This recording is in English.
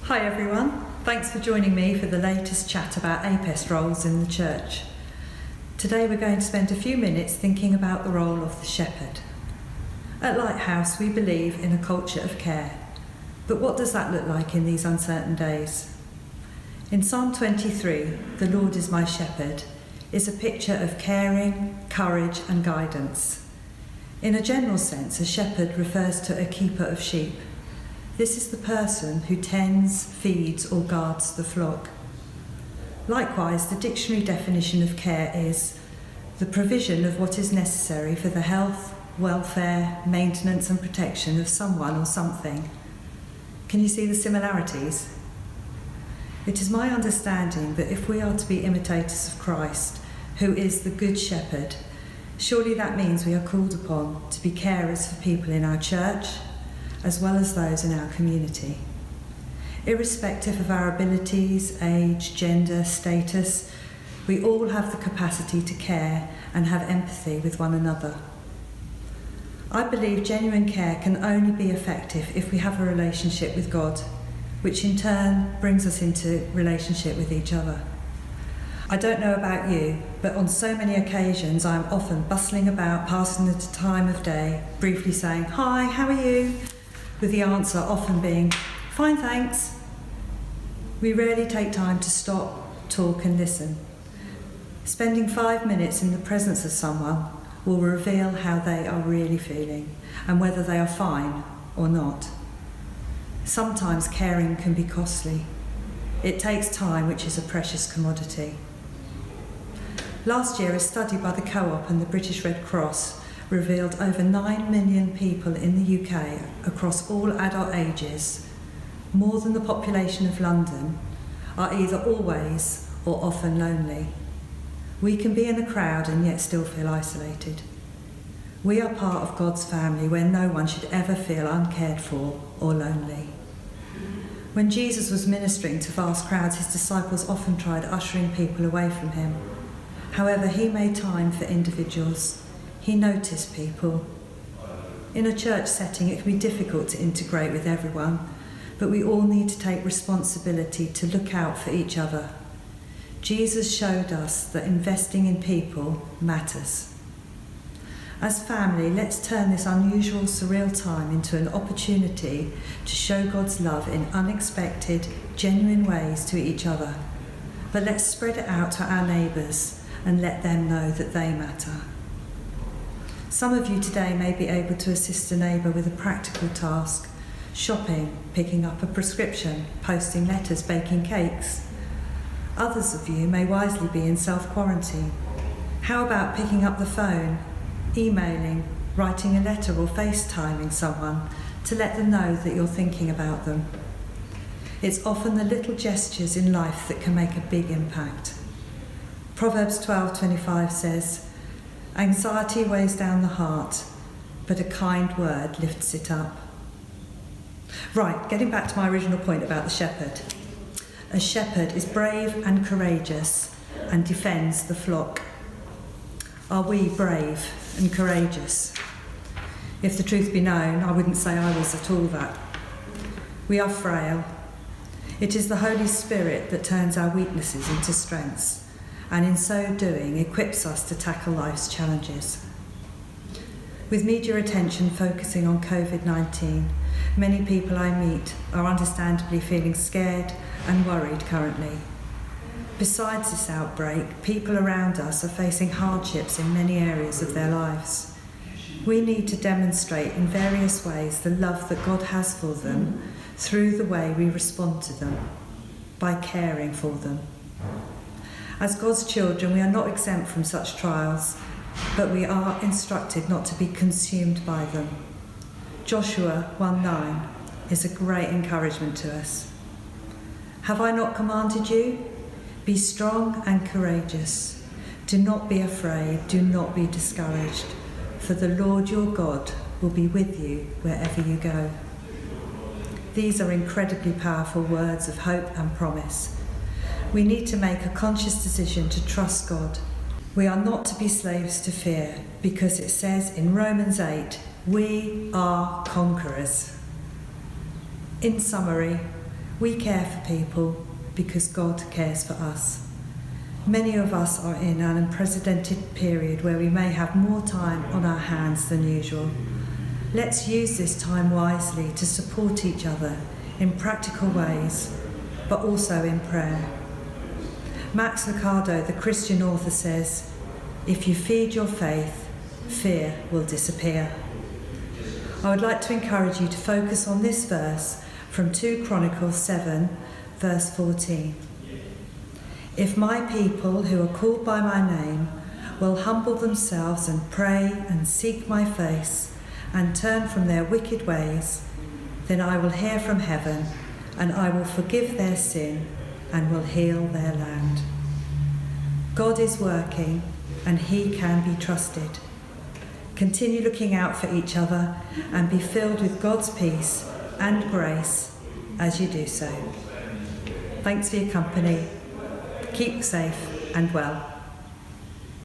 Hi everyone, thanks for joining me for the latest chat about APEST roles in the church. Today we're going to spend a few minutes thinking about the role of the shepherd. At Lighthouse we believe in a culture of care, but what does that look like in these uncertain days? In Psalm 23, "The Lord is my shepherd," is a picture of caring, courage and guidance. In a general sense, a shepherd refers to a keeper of sheep. This is the person who tends, feeds or guards the flock. Likewise, the dictionary definition of care is the provision of what is necessary for the health, welfare, maintenance and protection of someone or something. Can you see the similarities? It is my understanding that if we are to be imitators of Christ, who is the Good Shepherd, surely that means we are called upon to be carers for people in our church, as well as those in our community. Irrespective of our abilities, age, gender, status, we all have the capacity to care and have empathy with one another. I believe genuine care can only be effective if we have a relationship with God, which in turn brings us into relationship with each other. I don't know about you, but on so many occasions I am often bustling about, passing the time of day, briefly saying, "Hi, how are you?" with the answer often being, "Fine, thanks." We rarely take time to stop, talk and listen. Spending 5 minutes in the presence of someone will reveal how they are really feeling and whether they are fine or not. Sometimes caring can be costly. It takes time, which is a precious commodity. Last year, a study by the Co-op and the British Red Cross revealed over 9 million people in the UK across all adult ages, more than the population of London, are either always or often lonely. We can be in a crowd and yet still feel isolated. We are part of God's family where no one should ever feel uncared for or lonely. When Jesus was ministering to vast crowds, his disciples often tried ushering people away from him. However, he made time for individuals. He noticed people. In a church setting, it can be difficult to integrate with everyone, but we all need to take responsibility to look out for each other. Jesus showed us that investing in people matters. As family, let's turn this unusual, surreal time into an opportunity to show God's love in unexpected, genuine ways to each other. But let's spread it out to our neighbours and let them know that they matter. Some of you today may be able to assist a neighbour with a practical task: shopping, picking up a prescription, posting letters, baking cakes. Others of you may wisely be in self-quarantine. How about picking up the phone, emailing, writing a letter or FaceTiming someone to let them know that you're thinking about them? It's often the little gestures in life that can make a big impact. Proverbs 12:25 says, "Anxiety weighs down the heart, but a kind word lifts it up." Right, getting back to my original point about the shepherd. A shepherd is brave and courageous and defends the flock. Are we brave and courageous? If the truth be known, I wouldn't say I was at all that. We are frail. It is the Holy Spirit that turns our weaknesses into strengths, and in so doing equips us to tackle life's challenges. With media attention focusing on COVID-19, many people I meet are understandably feeling scared and worried currently. Besides this outbreak, people around us are facing hardships in many areas of their lives. We need to demonstrate in various ways the love that God has for them through the way we respond to them, by caring for them. As God's children, we are not exempt from such trials, but we are instructed not to be consumed by them. Joshua 1:9 is a great encouragement to us. "Have I not commanded you? Be strong and courageous. Do not be afraid, do not be discouraged, for the Lord your God will be with you wherever you go." These are incredibly powerful words of hope and promise. We need to make a conscious decision to trust God. We are not to be slaves to fear, because it says in Romans 8, we are conquerors. In summary, We care for people because God cares for us. Many of us are in an unprecedented period where we may have more time on our hands than usual. Let's use this time wisely to support each other in practical ways, but also in prayer. Max Lucado, the Christian author, says, "If you feed your faith, fear will disappear." I would like to encourage you to focus on this verse from 2 Chronicles 7, verse 14. "If my people who are called by my name will humble themselves and pray and seek my face and turn from their wicked ways, then I will hear from heaven and I will forgive their sin and will heal their land." God is working and he can be trusted. Continue looking out for each other and be filled with God's peace and grace as you do so. Thanks for your company. Keep safe and well.